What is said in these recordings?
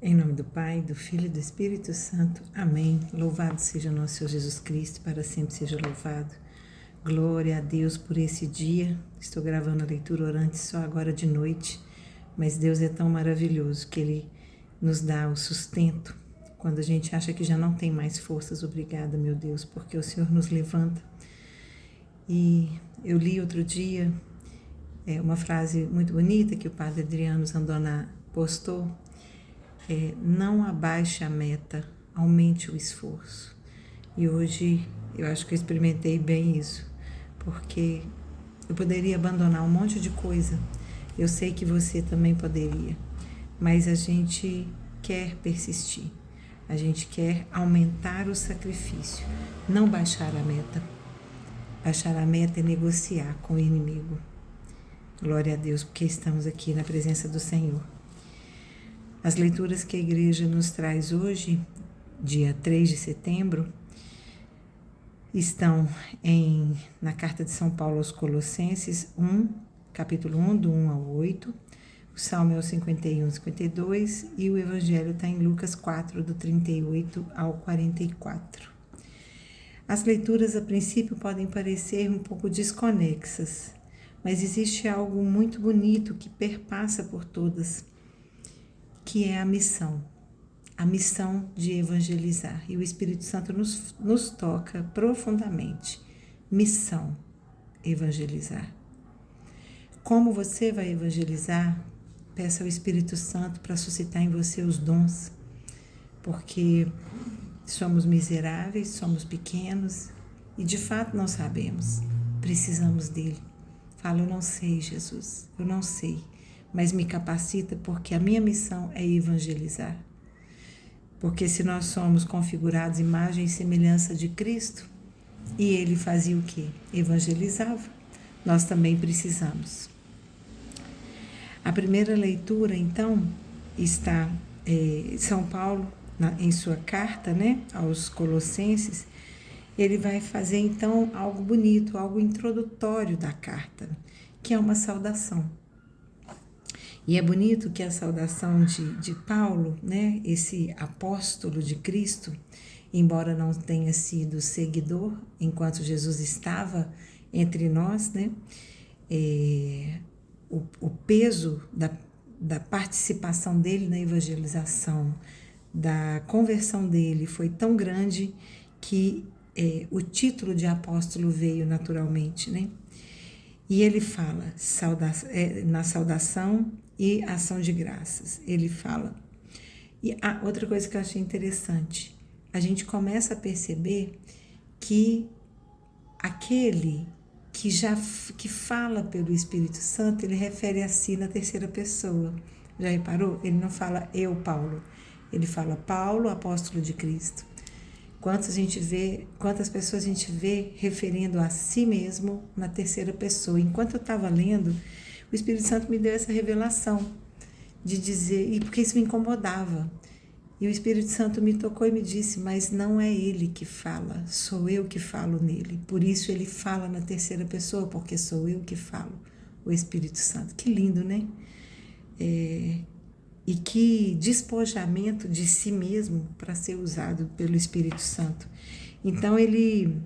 Em nome do Pai, do Filho e do Espírito Santo. Amém. Louvado seja nosso Senhor Jesus Cristo, para sempre seja louvado. Glória a Deus por esse dia. Estou gravando a leitura orante só agora de noite, mas Deus é tão maravilhoso que Ele nos dá o sustento quando a gente acha que já não tem mais forças. Obrigada, meu Deus, porque o Senhor nos levanta. E eu li outro dia uma frase muito bonita que o Padre Adriano Zandona postou. Não abaixe a meta, aumente o esforço. E hoje eu acho que eu experimentei bem isso, porque eu poderia abandonar um monte de coisa, eu sei que você também poderia, mas a gente quer persistir, a gente quer aumentar o sacrifício, não baixar a meta. Baixar a meta é negociar com o inimigo. Glória a Deus, porque estamos aqui na presença do Senhor. As leituras que a igreja nos traz hoje, dia 3 de setembro, estão na carta de São Paulo aos Colossenses 1, capítulo 1, do 1 ao 8, o Salmo é o 51, 52 e o Evangelho está em Lucas 4, do 38 ao 44. As leituras, a princípio, podem parecer um pouco desconexas, mas existe algo muito bonito que perpassa por todas, que é a missão de evangelizar. E o Espírito Santo nos toca profundamente. Missão, evangelizar. Como você vai evangelizar? Peça ao Espírito Santo para suscitar em você os dons, porque somos miseráveis, somos pequenos e de fato não sabemos. Precisamos dele. Fala, eu não sei, Jesus, eu não sei, mas me capacita, porque a minha missão é evangelizar. Porque se nós somos configurados imagem e semelhança de Cristo, e ele fazia o quê? Evangelizava. Nós também precisamos. A primeira leitura, então, está São Paulo, em sua carta, aos Colossenses. Ele vai fazer, então, algo bonito, algo introdutório da carta, que é uma saudação. E é bonito que a saudação de Paulo, esse apóstolo de Cristo, embora não tenha sido seguidor enquanto Jesus estava entre nós, o peso da participação dele na evangelização, da conversão dele foi tão grande que o título de apóstolo veio naturalmente, E ele fala na saudação e ação de graças. Ele fala. E outra coisa que eu achei interessante, a gente começa a perceber que aquele que fala pelo Espírito Santo, ele refere a si na terceira pessoa. Já reparou? Ele não fala eu, Paulo. Ele fala Paulo, apóstolo de Cristo. Quantas pessoas a gente vê referindo a si mesmo na terceira pessoa. Enquanto eu estava lendo, o Espírito Santo me deu essa revelação de dizer, e porque isso me incomodava. E o Espírito Santo me tocou e me disse, mas não é ele que fala, sou eu que falo nele. Por isso ele fala na terceira pessoa, porque sou eu que falo, o Espírito Santo. Que lindo, né? E que despojamento de si mesmo para ser usado pelo Espírito Santo. Então ele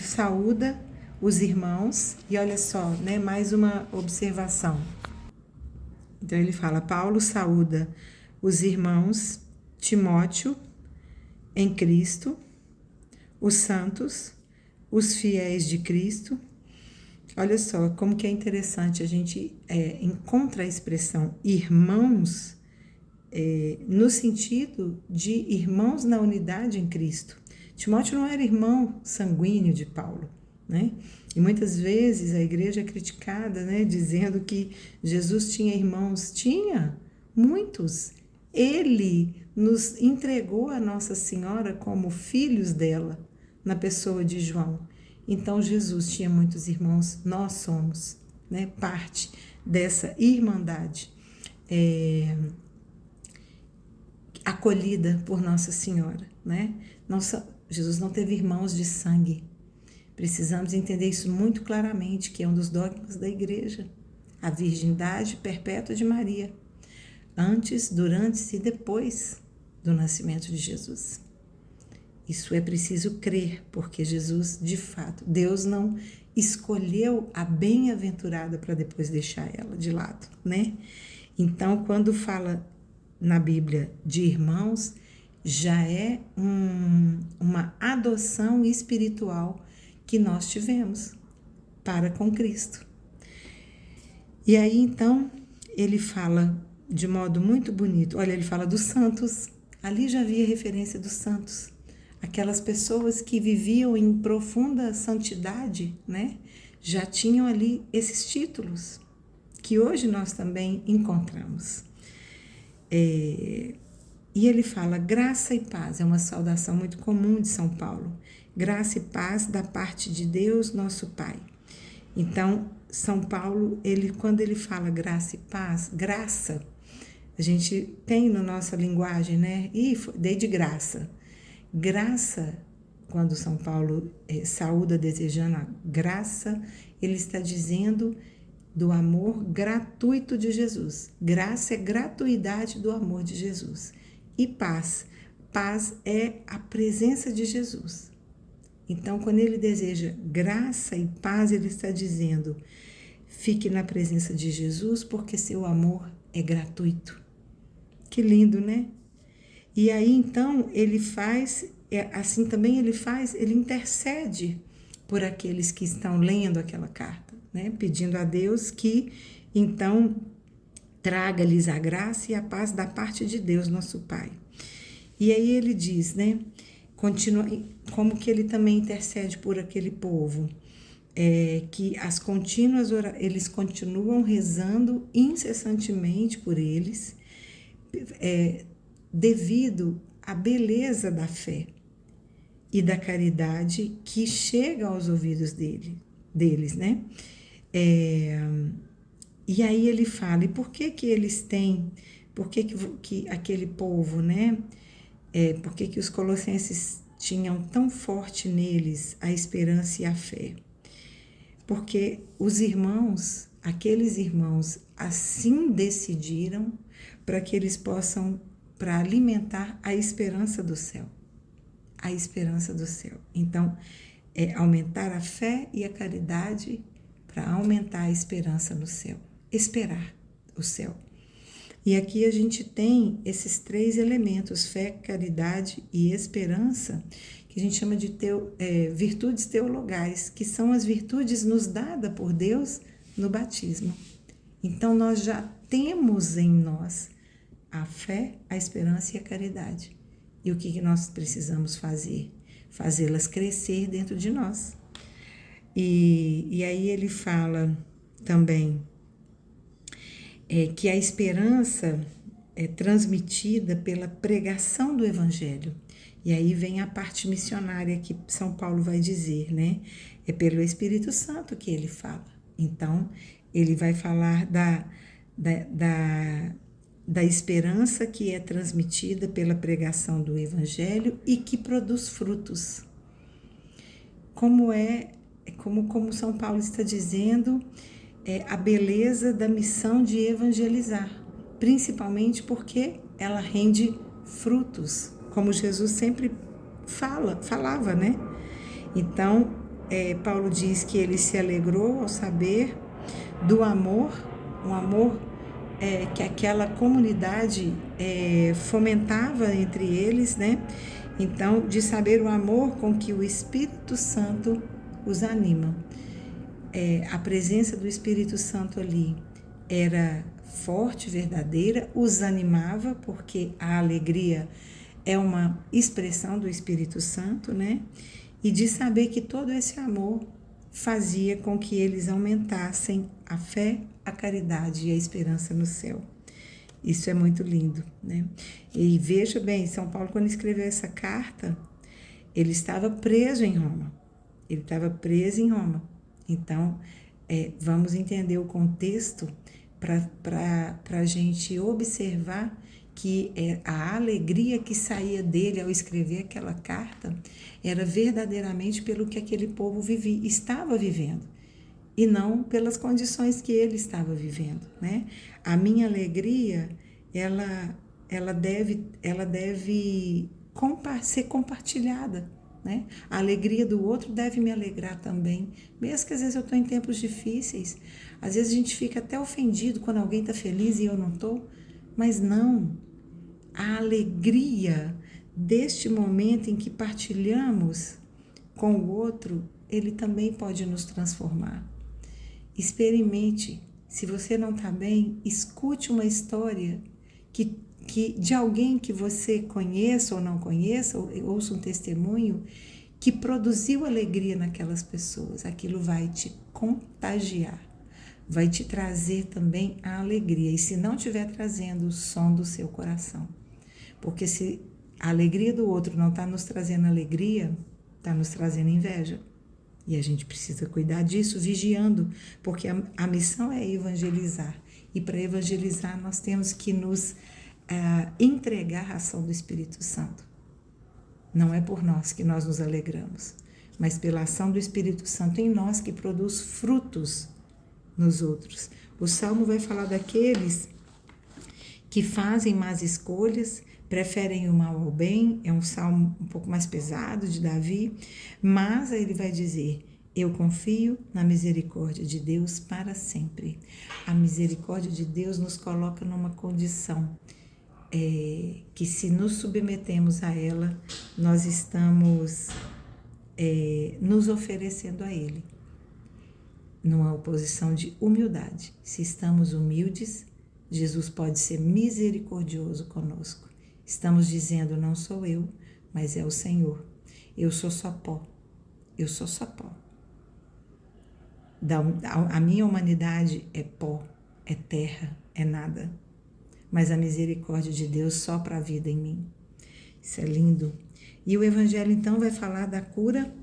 saúda os irmãos, e olha só, mais uma observação. Então ele fala, Paulo saúda os irmãos Timóteo em Cristo, os santos, os fiéis de Cristo. Olha só como que é interessante, a gente encontra a expressão irmãos no sentido de irmãos na unidade em Cristo. Timóteo não era irmão sanguíneo de Paulo, E muitas vezes a igreja é criticada, dizendo que Jesus tinha irmãos. Tinha, muitos. Ele nos entregou a Nossa Senhora como filhos dela, na pessoa de João. Então, Jesus tinha muitos irmãos, nós somos parte dessa irmandade acolhida por Nossa Senhora. Jesus não teve irmãos de sangue. Precisamos entender isso muito claramente, que é um dos dogmas da igreja, a virgindade perpétua de Maria. antes, durante e depois do nascimento de Jesus. Isso é preciso crer, porque Jesus, de fato, Deus não escolheu a bem-aventurada para depois deixar ela de lado, né? Então, quando fala na Bíblia de irmãos, já é uma adoção espiritual que nós tivemos para com Cristo. E aí, então, ele fala de modo muito bonito. Olha, ele fala dos santos. Ali já havia referência dos santos. Aquelas pessoas que viviam em profunda santidade, né? Já tinham ali esses títulos que hoje nós também encontramos. E ele fala graça e paz, é uma saudação muito comum de São Paulo. Graça e paz da parte de Deus, nosso Pai. Então, São Paulo, quando ele fala graça e paz, graça, a gente tem na nossa linguagem, né? Dei de graça. Graça, quando São Paulo saúda desejando a graça, ele está dizendo do amor gratuito de Jesus. Graça é gratuidade do amor de Jesus. E paz. Paz é a presença de Jesus. Então, quando ele deseja graça e paz, ele está dizendo: fique na presença de Jesus, porque seu amor é gratuito. Que lindo, né? E aí, então, ele faz, assim também ele intercede por aqueles que estão lendo aquela carta, né? Pedindo a Deus que, então, traga-lhes a graça e a paz da parte de Deus, nosso Pai. E aí ele diz, né? Continua, como que ele também intercede por aquele povo, que eles continuam rezando incessantemente por eles, devido à beleza da fé e da caridade que chega aos ouvidos deles, né? E aí ele fala, e por que eles têm, por que aquele povo, né? Por que os colossenses tinham tão forte neles a esperança e a fé? Porque os irmãos, aqueles irmãos, assim decidiram para que eles possam, para alimentar a esperança do céu. A esperança do céu. Então, aumentar a fé e a caridade para aumentar a esperança no céu. Esperar o céu. E aqui a gente tem esses 3 elementos, fé, caridade e esperança, que a gente chama de virtudes teologais, que são as virtudes nos dadas por Deus no batismo. Então, nós já temos em nós a fé, a esperança e a caridade. E o que nós precisamos fazer? Fazê-las crescer dentro de nós. E aí ele fala também que a esperança é transmitida pela pregação do Evangelho. E aí vem a parte missionária que São Paulo vai dizer, né? É pelo Espírito Santo que ele fala. Então, ele vai falar da esperança que é transmitida pela pregação do Evangelho e que produz frutos. Como São Paulo está dizendo, a beleza da missão de evangelizar, principalmente porque ela rende frutos, como Jesus sempre falava, né? Então, Paulo diz que ele se alegrou ao saber do amor, um amor que aquela comunidade fomentava entre eles, né? Então, de saber o amor com que o Espírito Santo os anima. A presença do Espírito Santo ali era forte, verdadeira, os animava, porque a alegria é uma expressão do Espírito Santo, né? E de saber que todo esse amor fazia com que eles aumentassem a fé, a caridade e a esperança no céu. Isso é muito lindo, né? E veja bem, São Paulo, quando escreveu essa carta, ele estava preso em Roma. Então, vamos entender o contexto para a gente observar que a alegria que saía dele ao escrever aquela carta era verdadeiramente pelo que aquele povo estava vivendo, e não pelas condições que ele estava vivendo, né? A minha alegria ela deve ser compartilhada, né? A alegria do outro deve me alegrar também, mesmo que às vezes eu estou em tempos difíceis. Às vezes a gente fica até ofendido quando alguém está feliz e eu não estou, mas não. A alegria deste momento em que partilhamos com o outro, ele também pode nos transformar. Experimente. Se você não está bem, escute uma história que de alguém que você conheça ou não conheça, ou ouça um testemunho que produziu alegria naquelas pessoas. Aquilo vai te contagiar, vai te trazer também a alegria. E se não estiver trazendo o som do seu coração, porque se a alegria do outro não está nos trazendo alegria, está nos trazendo inveja. E a gente precisa cuidar disso, vigiando, porque a missão é evangelizar. E para evangelizar nós temos que nos entregar a ação do Espírito Santo. Não é por nós que nós nos alegramos, mas pela ação do Espírito Santo em nós que produz frutos nos outros. O Salmo vai falar daqueles que fazem más escolhas, preferem o mal ao bem. É um salmo um pouco mais pesado de Davi, mas aí ele vai dizer: eu confio na misericórdia de Deus para sempre. A misericórdia de Deus nos coloca numa condição que, se nos submetemos a ela, nós estamos nos oferecendo a Ele, numa posição de humildade. Se estamos humildes, Jesus pode ser misericordioso conosco. Estamos dizendo: não sou eu, mas é o Senhor. Eu sou só pó. Eu sou só pó. A minha humanidade é pó, é terra, é nada. Mas a misericórdia de Deus sopra a vida em mim. Isso é lindo. E o Evangelho, então, vai falar da cura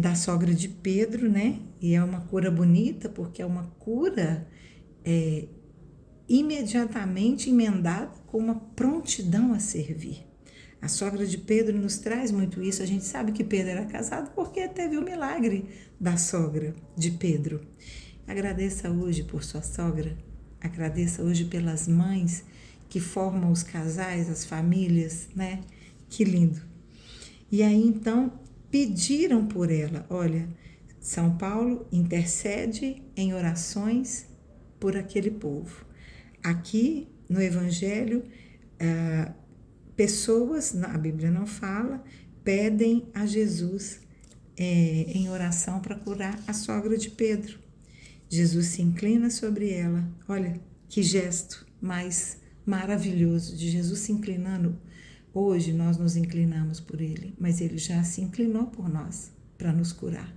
da sogra de Pedro, né? E é uma cura bonita, porque é uma cura imediatamente emendada com uma prontidão a servir. A sogra de Pedro nos traz muito isso. A gente sabe que Pedro era casado porque teve o milagre da sogra de Pedro. Agradeça hoje por sua sogra. Agradeça hoje pelas mães que formam os casais, as famílias, né? Que lindo. E aí, então, pediram por ela. Olha, São Paulo intercede em orações por aquele povo. Aqui no Evangelho, pessoas, a Bíblia não fala, pedem a Jesus em oração para curar a sogra de Pedro. Jesus se inclina sobre ela. Olha que gesto mais maravilhoso de Jesus se inclinando. Hoje nós nos inclinamos por Ele, mas Ele já se inclinou por nós para nos curar.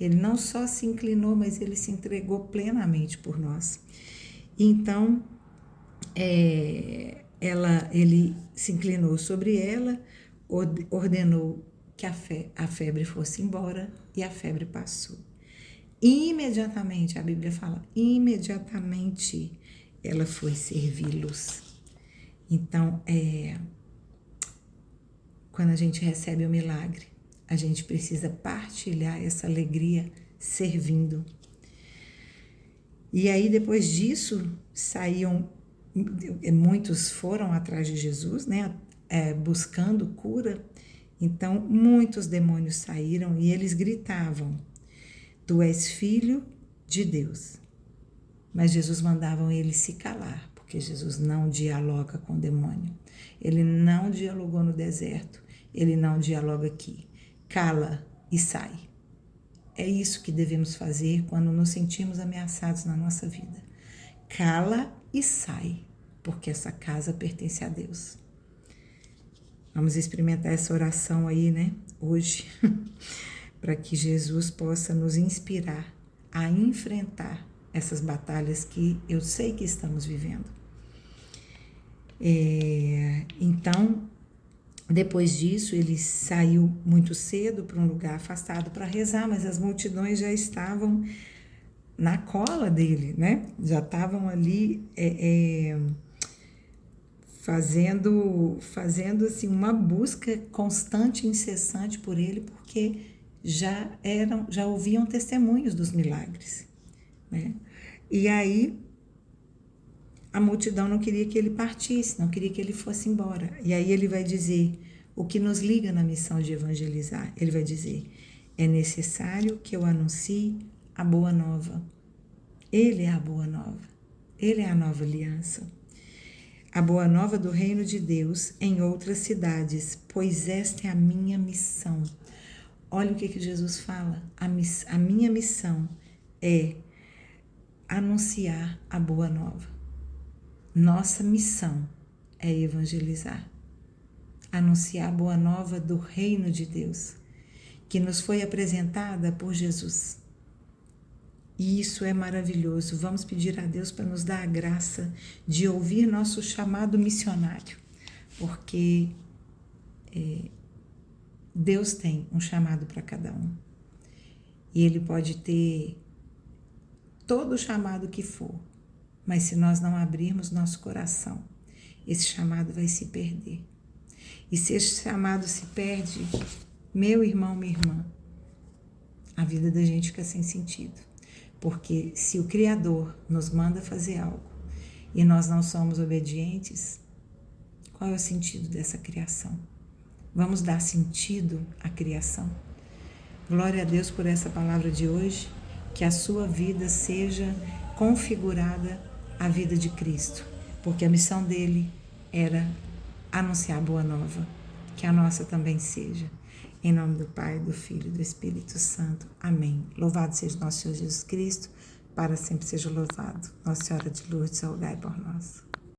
Ele não só se inclinou, mas Ele se entregou plenamente por nós. Então, ele se inclinou sobre ela, ordenou que a febre fosse embora e a febre passou. Imediatamente, a Bíblia fala, imediatamente ela foi servi-los. Então, quando a gente recebe o milagre, a gente precisa partilhar essa alegria servindo. E aí, depois disso, muitos foram atrás de Jesus, né, buscando cura. Então, muitos demônios saíram e eles gritavam: tu és filho de Deus. Mas Jesus mandava eles se calar, porque Jesus não dialoga com o demônio. Ele não dialogou no deserto, ele não dialoga aqui. Cala e sai. É isso que devemos fazer quando nos sentimos ameaçados na nossa vida. Cala e sai, porque essa casa pertence a Deus. Vamos experimentar essa oração aí, né, hoje, para que Jesus possa nos inspirar a enfrentar essas batalhas que eu sei que estamos vivendo. Então, depois disso, ele saiu muito cedo para um lugar afastado para rezar, mas as multidões já estavam na cola dele, né? Já estavam ali fazendo assim, uma busca constante e incessante por ele, porque já ouviam testemunhos dos milagres, né? E aí a multidão não queria que ele partisse, não queria que ele fosse embora. E aí ele vai dizer o que nos liga na missão de evangelizar. Ele vai dizer: é necessário que eu anuncie a boa nova. Ele é a boa nova. Ele é a nova aliança. A boa nova do reino de Deus em outras cidades, pois esta é a minha missão. Olha o que Jesus fala. A minha missão é anunciar a boa nova. Nossa missão é evangelizar. Anunciar a boa nova do reino de Deus, que nos foi apresentada por Jesus. E isso é maravilhoso. Vamos pedir a Deus para nos dar a graça de ouvir nosso chamado missionário, porque Deus tem um chamado para cada um. E Ele pode ter todo o chamado que for, mas se nós não abrirmos nosso coração, esse chamado vai se perder. E se esse chamado se perde, meu irmão, minha irmã, a vida da gente fica sem sentido. Porque se o Criador nos manda fazer algo e nós não somos obedientes, qual é o sentido dessa criação? Vamos dar sentido à criação? Glória a Deus por essa palavra de hoje, que a sua vida seja configurada à vida de Cristo, porque a missão dele era anunciar a boa nova, que a nossa também seja. Em nome do Pai, do Filho e do Espírito Santo. Amém. Louvado seja nosso Senhor Jesus Cristo, para sempre seja louvado. Nossa Senhora de Lourdes, rogai por nós.